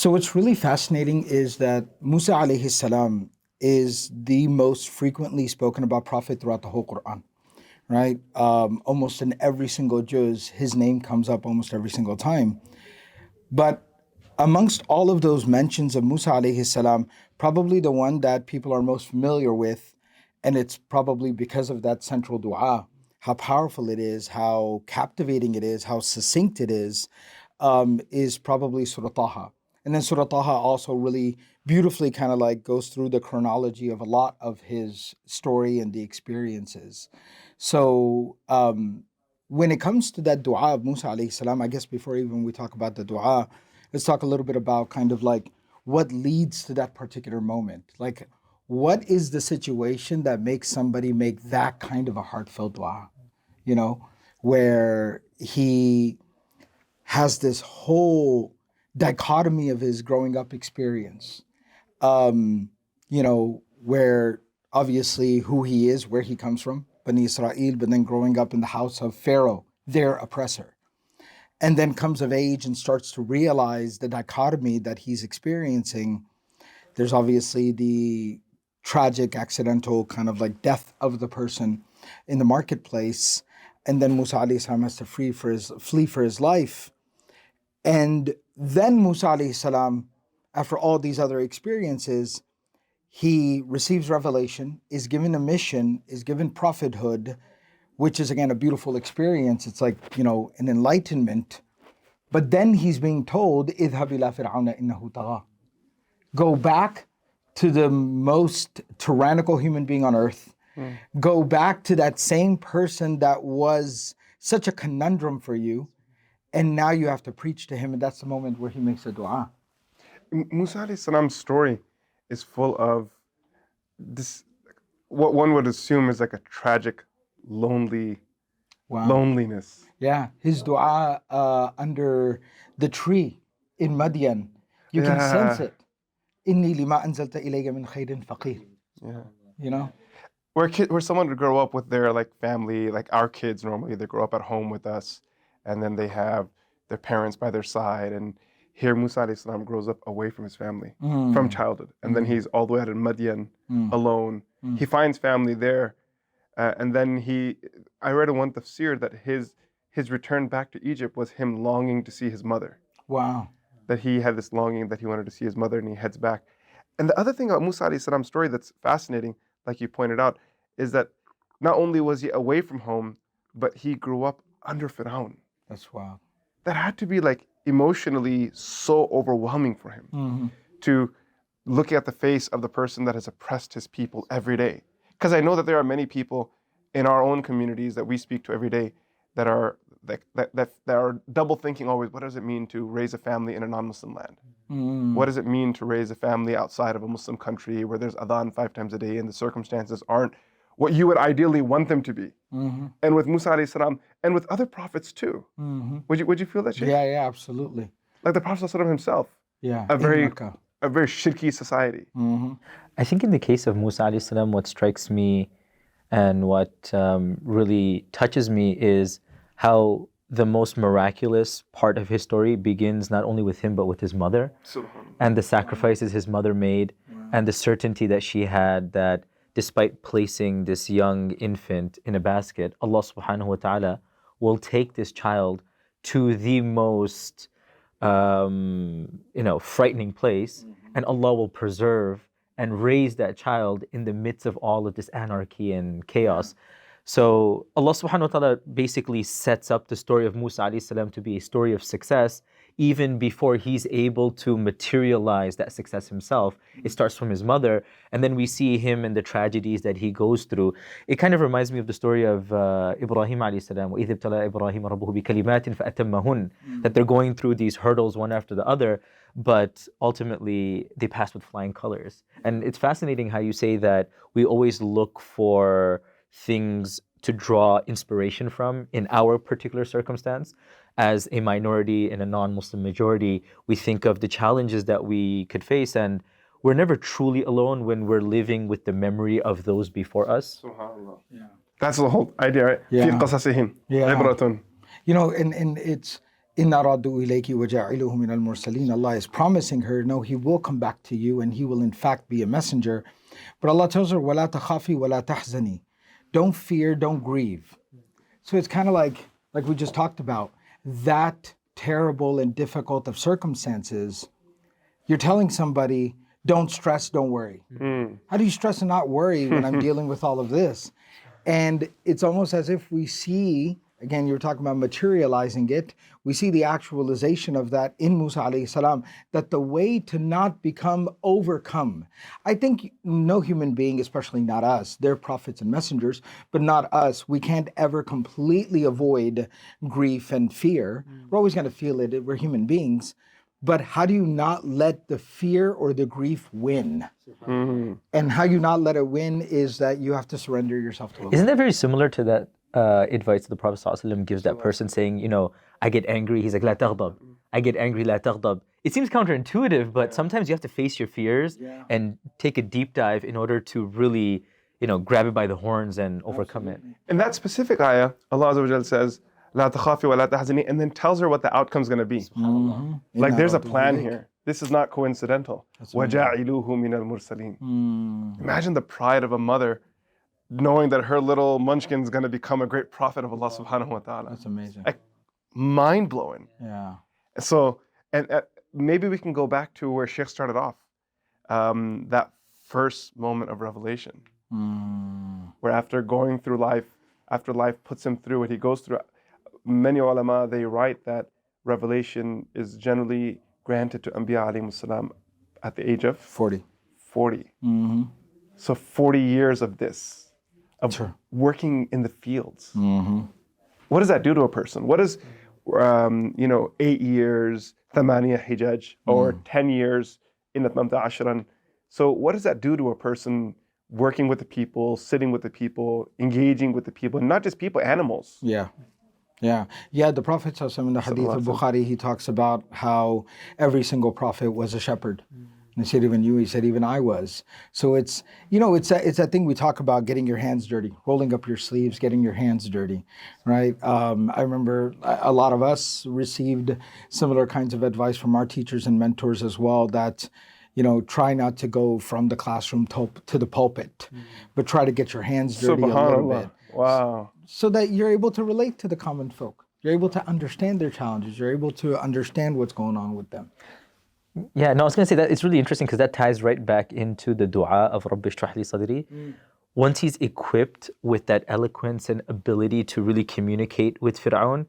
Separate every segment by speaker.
Speaker 1: So what's really fascinating is that Musa alayhi salam is the most frequently spoken about prophet throughout the whole Qur'an, right? Almost in every single juz, his name comes up almost every single time. But amongst all of those mentions of Musa alayhi salam, probably the one that people are most familiar with, and it's probably because of that central dua, how powerful it is, how captivating it is, how succinct it is probably Surah Taha. And then Surah Taha also really beautifully kind of like goes through the chronology of a lot of his story and the experiences. So when it comes to that dua of Musa alayhi salam, I guess before even we talk about the dua, let's talk a little bit about kind of like what leads to that particular moment. Like, what is the situation that makes somebody make that kind of a heartfelt dua? You know, where he has this whole dichotomy of his growing up experience, where obviously who he is, where he comes from, Bani Israel, but then growing up in the house of Pharaoh, their oppressor. And then comes of age and starts to realize the dichotomy that he's experiencing. There's obviously the tragic, accidental kind of like death of the person in the marketplace. And then Musa alayhi salam has to flee for his life. And then Musa alayhi salam, after all these other experiences, he receives revelation, is given a mission, is given prophethood, which is again a beautiful experience. It's like, an enlightenment. But then he's being told, "Idhab ila fir'auna innahu tagha." Go back to the most tyrannical human being on earth. Go back to that same person that was such a conundrum for you. And now you have to preach to him, and that's the moment where he makes a dua.
Speaker 2: Musa alayhi salam's story is full of this, what one would assume is like a tragic, loneliness.
Speaker 1: Yeah, his dua under the tree in Madian, you can sense it. Inni lima anzalta ilayya min khairin faqir.
Speaker 2: Yeah. Where someone would grow up with their like family, like our kids normally, they grow up at home with us, and then they have their parents by their side, and here Musa alayhi salam grows up away from his family from childhood, and then he's all the way out in Madian alone. He finds family there, and then I read in one tafsir that his return back to Egypt was him longing to see his mother.
Speaker 1: Wow.
Speaker 2: That he had this longing that he wanted to see his mother, and he heads back. And the other thing about Musa alayhi salam's story that's fascinating, like you pointed out, is that not only was he away from home, but he grew up under Fir'aun.
Speaker 1: That's wild.
Speaker 2: That had to be like emotionally so overwhelming for him to look at the face of the person that has oppressed his people every day. Because I know that there are many people in our own communities that we speak to every day that are that are double thinking always. What does it mean to raise a family in a non-Muslim land? What does it mean to raise a family outside of a Muslim country where there's adhan 5 times a day and the circumstances aren't what you would ideally want them to be? And with Musa alayhi salam, and with other prophets too. Would you feel that, Shaykh?
Speaker 1: Yeah, absolutely.
Speaker 2: Like the Prophet himself.
Speaker 1: Yeah.
Speaker 2: A very shirky society.
Speaker 3: I think in the case of Musa alayhi salam, what strikes me and what really touches me is how the most miraculous part of his story begins not only with him but with his mother, and the sacrifices his mother made, and the certainty that she had that despite placing this young infant in a basket, Allah subhanahu wa ta'ala will take this child to the most frightening place, and Allah will preserve and raise that child in the midst of all of this anarchy and chaos. So Allah subhanahu wa ta'ala basically sets up the story of Musa alayhi salam to be a story of success even before he's able to materialize that success himself. It starts from his mother, and then we see him and the tragedies that he goes through. It kind of reminds me of the story of Ibrahim alayhi salam, وَإِذِ ابْتَلَى إِبْرَاهِيمَ رَبُّهُ بِكَلِمَاتٍ فَأَتَمَّهُنَّ, that they're going through these hurdles one after the other, but ultimately they pass with flying colors. And it's fascinating how you say that we always look for things to draw inspiration from in our particular circumstance. As a minority in a non-Muslim majority, we think of the challenges that we could face, and we're never truly alone when we're living with the memory of those before us.
Speaker 2: SubhanAllah. Yeah. That's the whole idea, right?
Speaker 1: Yeah.
Speaker 2: فِي قَصَصِهِمْ
Speaker 1: Yeah.
Speaker 2: عِبْرَةٌ.
Speaker 1: And Inna raddu ilayki wa ja'iluhu min al-mursaleen. Allah is promising her, no, he will come back to you and he will in fact be a messenger. But Allah tells her, وَلَا تَخَافِي وَلَا تَحْزَنِي. Don't fear, don't grieve. So it's kind of like we just talked about, that terrible and difficult of circumstances, you're telling somebody, don't stress, don't worry. How do you stress and not worry when I'm dealing with all of this? And it's almost as if we see, again, you were talking about materializing it, we see the actualization of that in Musa alayhi salam, that the way to not become overcome. I think no human being, especially not us, they're prophets and messengers, but not us, we can't ever completely avoid grief and fear. We're always going to feel it, we're human beings. But how do you not let the fear or the grief win? And how you not let it win is that you have to surrender yourself to Allah.
Speaker 3: Isn't that very similar to that advice the Prophet ﷺ gives that person saying, you know, I get angry, he's like, la taghdab. I get angry, la taghdab. It seems counterintuitive, but sometimes you have to face your fears and take a deep dive in order to really, you know, grab it by the horns and overcome it.
Speaker 2: In that specific ayah, Allah Azza wa Jalla says, La takhafi wa la tahzani, and then tells her what the outcome's going to be. Like there's a plan here. This is not coincidental. وَجَعِلُوهُ مِنَ الْمُرْسَلِينَ. Imagine the pride of a mother knowing that her little munchkin's going to become a great prophet of Allah subhanahu wa ta'ala.
Speaker 1: That's amazing.
Speaker 2: Like, mind-blowing.
Speaker 1: Yeah.
Speaker 2: So, and maybe we can go back to where Shaykh started off. That first moment of revelation. Where after going through life, after life puts him through what he goes through, many ulama, they write that revelation is generally granted to Anbiya alayhimus salam at the age of
Speaker 1: 40.
Speaker 2: So 40 years of this, of working in the fields. What does that do to a person? What is, 8 years, ثمانية حجاج, or 10 years, in atmamta ashran. So what does that do to a person working with the people, sitting with the people, engaging with the people, and not just people, animals?
Speaker 1: Yeah. The Prophet ﷺ in the hadith of Bukhari, he talks about how every single prophet was a shepherd. And he said, even you, he said, even I was. So it's that thing we talk about, getting your hands dirty, rolling up your sleeves, getting your hands dirty, right? I remember a lot of us received similar kinds of advice from our teachers and mentors as well, that, try not to go from the classroom to the pulpit, but try to get your hands dirty a little bit.
Speaker 2: Wow.
Speaker 1: So that you're able to relate to the common folk. You're able to understand their challenges. You're able to understand what's going on with them.
Speaker 3: Yeah, no, I was going to say that it's really interesting because that ties right back into the dua of Rabbi shrah li sadri. Once he's equipped with that eloquence and ability to really communicate with Fir'aun,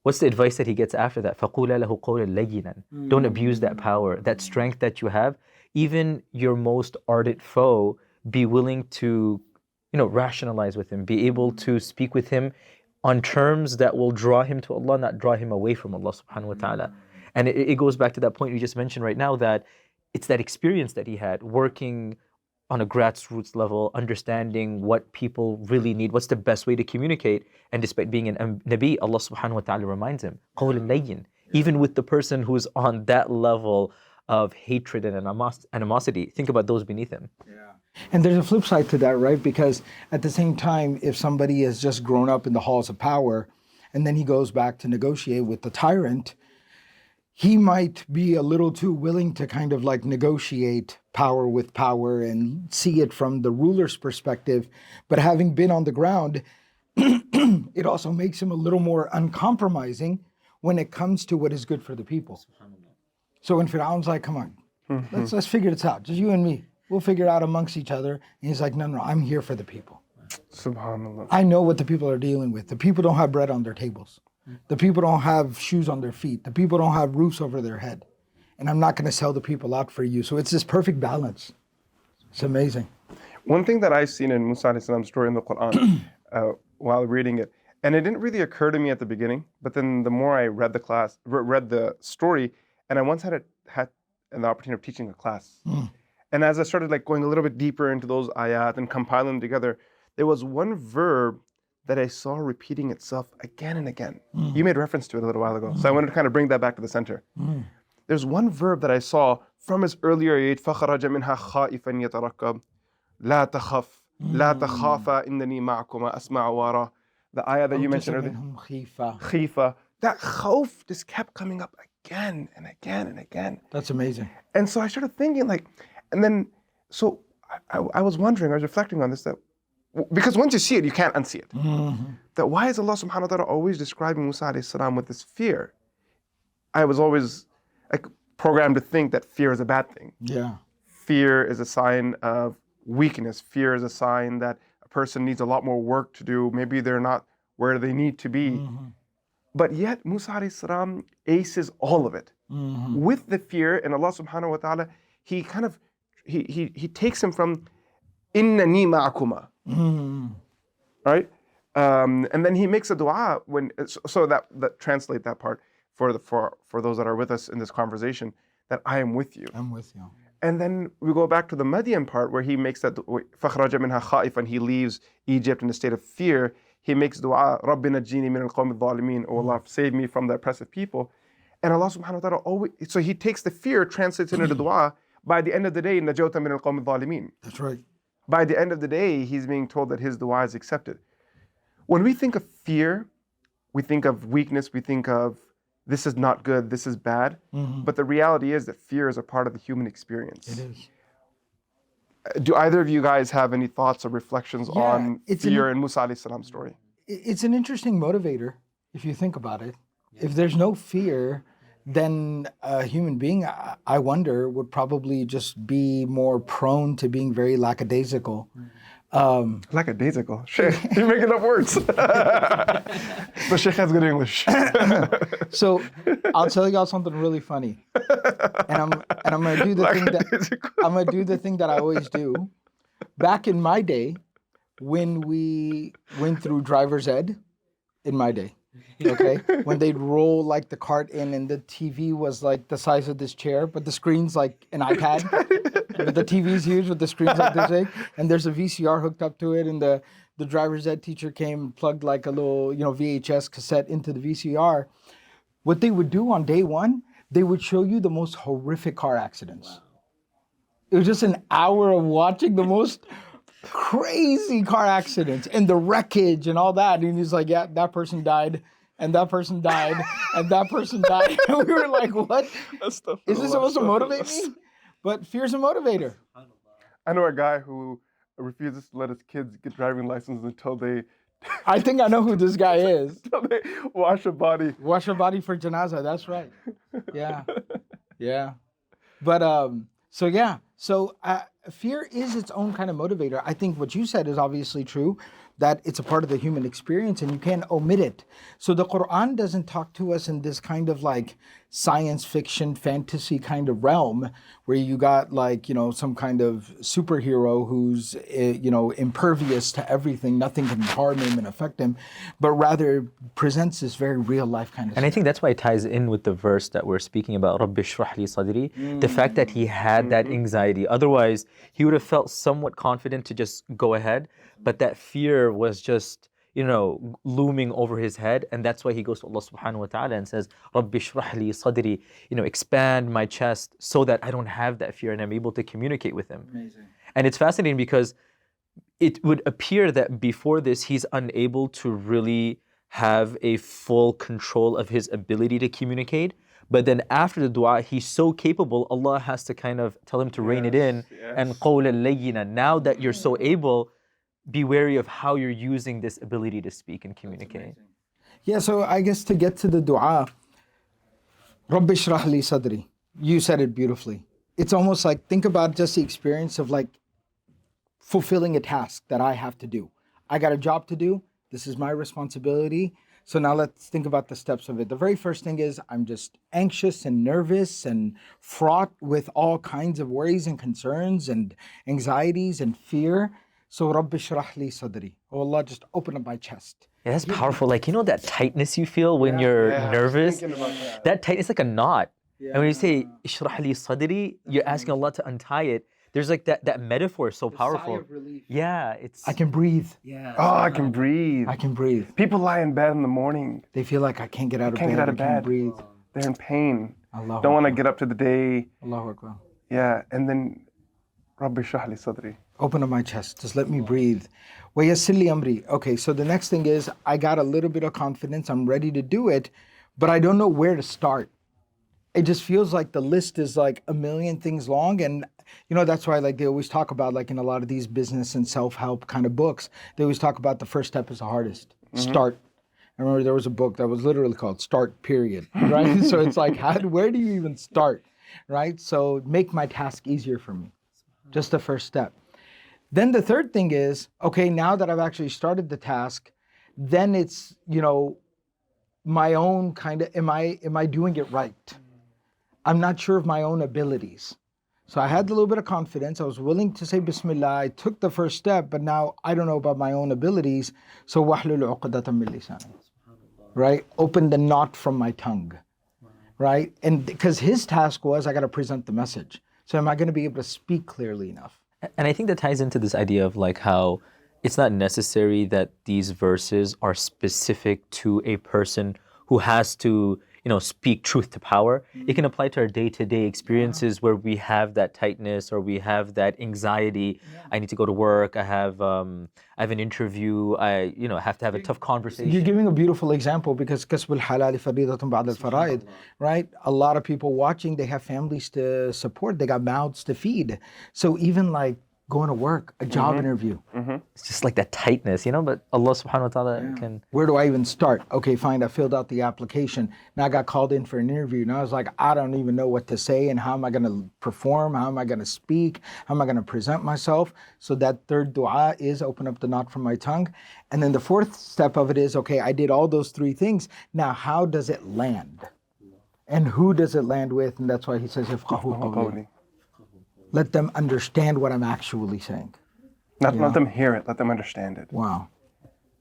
Speaker 3: what's the advice that he gets after that? فَقُولَ لَهُ قَوْلًا لَيِّنًا. Don't abuse that power, that strength that you have. Even your most ardent foe, be willing to rationalize with him, be able to speak with him on terms that will draw him to Allah, not draw him away from Allah subhanahu wa ta'ala. And it goes back to that point you just mentioned right now, that it's that experience that he had working on a grassroots level, understanding what people really need, what's the best way to communicate. And despite being an Nabi, Allah subhanahu wa ta'ala reminds him, قَوْلٍ لَيِّن. Even with the person who's on that level of hatred and animosity, think about those beneath him.
Speaker 1: And there's a flip side to that, right? Because at the same time, if somebody has just grown up in the halls of power and then he goes back to negotiate with the tyrant, he might be a little too willing to kind of like negotiate power with power and see it from the ruler's perspective. But having been on the ground, it also makes him a little more uncompromising when it comes to what is good for the people. So when Fir'aun's like, come on, let's figure this out, just you and me. We'll figure it out amongst each other. And he's like, no, I'm here for the people.
Speaker 2: Subhanallah.
Speaker 1: I know what the people are dealing with. The people don't have bread on their tables. The people don't have shoes on their feet. The people don't have roofs over their head. And I'm not going to sell the people out for you. So it's this perfect balance. It's amazing.
Speaker 2: One thing that I've seen in Musa alayhi salam's story in the Qur'an while reading it, and it didn't really occur to me at the beginning, but then the more I read the story, and I once had an opportunity of teaching a class. And as I started going a little bit deeper into those ayat and compiling them together, there was one verb that I saw repeating itself again and again. You made reference to it a little while ago. So I wanted to kind of bring that back to the center. There's one verb that I saw from his earlier ayat, فَخَرَجَ مِنْهَا خَائِفًا يَتَرَقَّبْ لَا تَخَفْ لَا تَخَافَ إِنَّنِي مَعَكُمَا أَسْمَعُ وَأَرَى. The ayah that you mentioned earlier. Khifa. that khawf just kept coming up again and again and again.
Speaker 1: That's amazing.
Speaker 2: And so I started thinking so I was wondering, I was reflecting on this, that because once you see it, you can't unsee it. That why is Allah subhanahu wa ta'ala always describing Musa alayhi salam with this fear? I was always like programmed to think that fear is a bad thing.
Speaker 1: Yeah.
Speaker 2: Fear is a sign of weakness. Fear is a sign that a person needs a lot more work to do. Maybe they're not where they need to be. But yet Musa alayhi salam aces all of it. With the fear, and Allah subhanahu wa ta'ala, he kind of, he takes him from innani ma'akuma. Right? And then he makes a dua so that translate that part for those that are with us in this conversation, that I am with you.
Speaker 1: I'm with you.
Speaker 2: And then we go back to the Madian part where he makes that فَخْرَجَ مِنْهَا خَائِفًا, he leaves Egypt in a state of fear. He makes dua, رَبِّ نَجِّينِي مِنَ الْقَوْمِ الظَّالِمِينَ, oh Allah, save me from the oppressive people. And Allah subhanahu wa ta'ala always, so he takes the fear, translates it into dua. By the end of the day, نَجَوْتَ مِنَ الْقَوْمِ الظَّالِمِينَ.
Speaker 1: That's right.
Speaker 2: By the end of the day, he's being told that his dua is accepted. When we think of fear, we think of weakness, we think of this is not good, this is bad. But the reality is that fear is a part of the human experience.
Speaker 1: It is.
Speaker 2: Do either of you guys have any thoughts or reflections on
Speaker 1: it's
Speaker 2: fear in Musa alayhi salam's story?
Speaker 1: It's an interesting motivator if you think about it. If there's no fear, then a human being, I wonder, would probably just be more prone to being very lackadaisical.
Speaker 2: Lackadaisical. Shaykh, you're making up words. But Shaykh has good English.
Speaker 1: So I'll tell y'all something really funny, and I'm gonna do the thing that I always do. Back in my day, when we went through driver's ed, in my day, okay, when they'd roll like the cart in and the TV was like the size of this chair, but the screen's like an iPad, but the TV's huge, but the screen's like this big, and there's a VCR hooked up to it, and the driver's ed teacher came and plugged like a little, VHS cassette into the VCR. What they would do on day one, they would show you the most horrific car accidents. Wow. It was just an hour of watching the most crazy car accidents and the wreckage and all that. And he's like, yeah, that person died, and that person died, and that person died. And we were like, what? Is this supposed to motivate me? But fear's a motivator.
Speaker 2: I know a guy who refuses to let his kids get driving licenses until they...
Speaker 1: I think I know who this guy is.
Speaker 2: Until they wash a body.
Speaker 1: Wash a body for janazah, that's right. Yeah. Yeah. But, so fear is its own kind of motivator. I think what you said is obviously true, that it's a part of the human experience and you can't omit it. So the Qur'an doesn't talk to us in this kind of like science fiction, fantasy kind of realm where you got like, some kind of superhero who's, impervious to everything, nothing can harm him and affect him, but rather presents this very real life kind of
Speaker 3: And I think that's why it ties in with the verse that we're speaking about, Rabbi shrah li sadri, the fact that he had that anxiety. Otherwise, he would have felt somewhat confident to just go ahead, but that fear was just, looming over his head, and that's why he goes to Allah subhanahu wa ta'ala and says, Rabbi shrah li sadri, expand my chest so that I don't have that fear and I'm able to communicate with him.
Speaker 1: Amazing.
Speaker 3: And it's fascinating because it would appear that before this, he's unable to really have a full control of his ability to communicate. But then after the dua, he's so capable, Allah has to kind of tell him to rein it in. And قَوْلًا لَيِّنًا, now that you're so able, be wary of how you're using this ability to speak and communicate.
Speaker 1: Yeah, so I guess to get to the dua, Rabbi shrah li sadri, you said it beautifully. It's almost like, think about just the experience of like fulfilling a task that I have to do. I got a job to do. This is my responsibility. So now let's think about the steps of it. The very first thing is I'm just anxious and nervous and fraught with all kinds of worries and concerns and anxieties and fear. So Rabbi shrah li sadri. Oh Allah, just open up my chest.
Speaker 3: Yeah, that's powerful. Like, that tightness you feel when you're nervous? That tightness is like a knot. Yeah. And when you say, Ishrah li sadri, you're asking Allah to untie it. There's like that metaphor is so powerful.
Speaker 1: Sigh of relief.
Speaker 3: Yeah, it's...
Speaker 1: I can breathe.
Speaker 3: Yeah.
Speaker 2: Oh, I can breathe.
Speaker 1: I can breathe.
Speaker 2: People lie in bed in the morning.
Speaker 1: They feel like I can't get out of bed.
Speaker 2: Can't get out of bed.
Speaker 1: Can't breathe.
Speaker 2: They're in pain.
Speaker 1: Allahu
Speaker 2: Don't want to get up to the day.
Speaker 1: Allahu Akbar.
Speaker 2: Yeah, and then Rabbi shrah li sadri.
Speaker 1: Open up my chest. Just let me breathe. وَيَسِّرْ لِي أَمْرِي. Okay, so the next thing is I got a little bit of confidence. I'm ready to do it. but I don't know where to start. It just feels like the list is like a million things long. And, that's why like they always talk about like in a lot of these business and self-help kind of books, they always talk about the first step is the hardest. Start. I remember there was a book that was literally called Start Period, right? So it's like, where do you even start, right? So make my task easier for me. Just the first step. Then the third thing is, okay, now that I've actually started the task, then it's, my own kind of, am I doing it right? I'm not sure of my own abilities. So I had a little bit of confidence. I was willing to say Bismillah. I took the first step, but now I don't know about my own abilities. So wahlul uqdatan min lisani. Right? Open the knot from my tongue. Right? And because his task was, I got to present the message. So am I going to be able to speak clearly enough?
Speaker 3: And I think that ties into this idea of like how it's not necessary that these verses are specific to a person who has to, speak truth to power. It can apply to our day-to-day experiences where we have that tightness or we have that anxiety. I need to go to work. I have an interview. I have to have a tough conversation.
Speaker 1: You're giving a beautiful example because kasbul halal faridatun ba'd al-fara'id, right? A lot of people watching, they have families to support. They got mouths to feed. So even like going to work, a job interview.
Speaker 3: It's just like that tightness, but Allah subhanahu wa ta'ala can...
Speaker 1: Where do I even start? Okay, fine, I filled out the application. Now I got called in for an interview. Now I was like, I don't even know what to say and how am I going to perform? How am I going to speak? How am I going to present myself? So that third dua is open up the knot from my tongue. And then the fourth step of it is, okay, I did all those three things. Now how does it land? And who does it land with? And that's why he says, "Ifqahu qawli." Let them understand what I'm actually saying.
Speaker 2: Not let them hear it, let them understand it.
Speaker 1: Wow.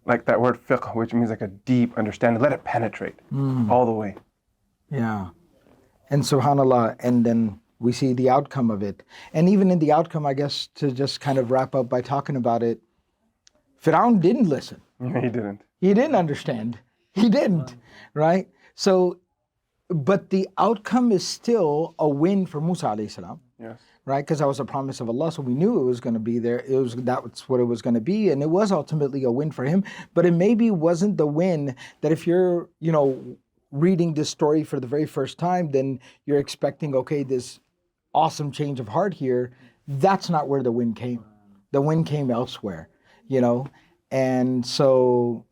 Speaker 2: Like that word fiqh, which means like a deep understanding. Let it penetrate all the way.
Speaker 1: Yeah. And subhanAllah, and then we see the outcome of it. And even in the outcome, I guess, to just kind of wrap up by talking about it, Fir'aun didn't listen.
Speaker 2: He didn't.
Speaker 1: He didn't understand. He didn't, right? So, but the outcome is still a win for Musa alayhi salam.
Speaker 2: Yes.
Speaker 1: Right, because that was a promise of Allah, so we knew it was going to be there. That's what it was going to be, and it was ultimately a win for him. But it maybe wasn't the win that if you're, reading this story for the very first time, then you're expecting, okay, this awesome change of heart here. That's not where the win came. The win came elsewhere, and so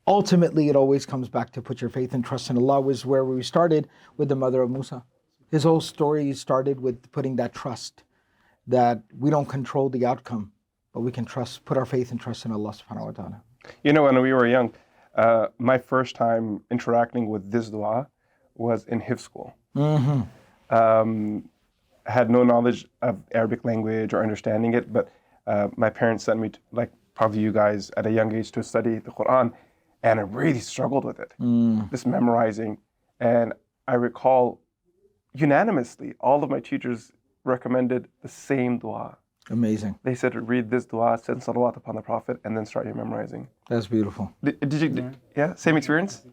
Speaker 1: ultimately it always comes back to put your faith and trust in Allah. Was where we started with the mother of Musa. His whole story started with putting that trust that we don't control the outcome, but we can put our faith and trust in Allah subhanahu wa ta'ala.
Speaker 2: When we were young, my first time interacting with this dua was in Hifz school. Had no knowledge of Arabic language or understanding it, but my parents sent me, like probably you guys, at a young age to study the Qur'an, and I really struggled with it, this memorizing. And I recall unanimously, all of my teachers recommended the same dua.
Speaker 1: Amazing.
Speaker 2: They said, read this dua, send salawat upon the Prophet, and then start your memorizing.
Speaker 1: That's beautiful.
Speaker 2: Did you, same experience?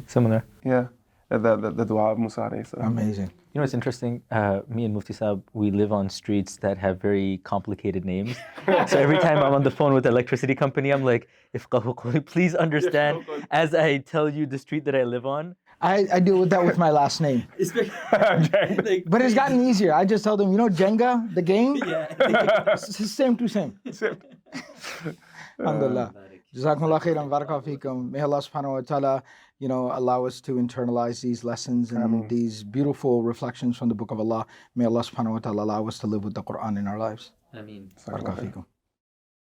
Speaker 3: Similar.
Speaker 2: Yeah, the dua of Musa alayhi salam.
Speaker 1: Amazing.
Speaker 3: It's interesting, me and Mufti Saab, we live on streets that have very complicated names. So every time I'm on the phone with the electricity company, I'm like, "Ifqahu qawli, please understand as I tell you the street that I live on."
Speaker 1: I deal with that with my last name. But it's gotten easier. I just tell them, Jangda, the game? It's same to same. Alhamdulillah. Jazakumullah khairan, barakallahu feekum. May Allah subhanahu wa ta'ala, allow us to internalize these lessons and these beautiful reflections from the Book of Allah. May Allah subhanahu wa ta'ala allow us to live with the Qur'an in our lives.
Speaker 3: Ameen.
Speaker 1: Barakallahu feekum.